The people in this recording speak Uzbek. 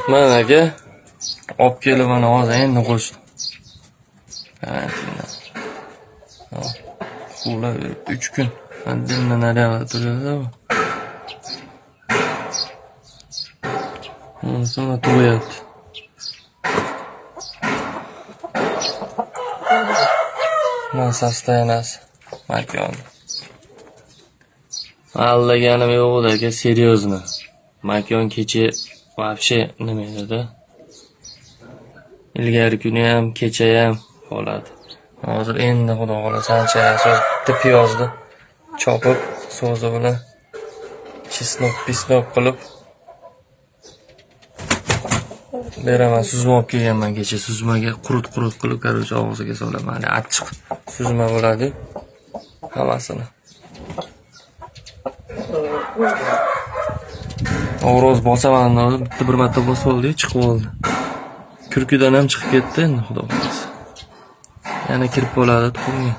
Mana aka, olib kelib mana hozir endi qo'shdim. Karantinda. Ular 3 kun. Antenna naryoqda turadi. Sonra tug'yapti. Mana sostoyanasi. Makon. Allaganim yo'q aka, серьезно. Makon kecha вообще nima edi? Ilgari kuni ham, kecha ham qoladi. Hozir endi xudo xolasa ancha bitta piyozni chopib, so'zi bilan chesnok qilib beraman. Suzma olib kelganman kecha. Suzmaga qurut qilib, короче, og'ziga solaman. Achchiq suzma bo'ladi. Hammasini. Og'roz bosaman, bitta bir marta bosib oldi, chiqib oldi. Kurkudan ham chiqib ketdi endi xudo xolasa. Yana kirib bo'ladi tuxumga.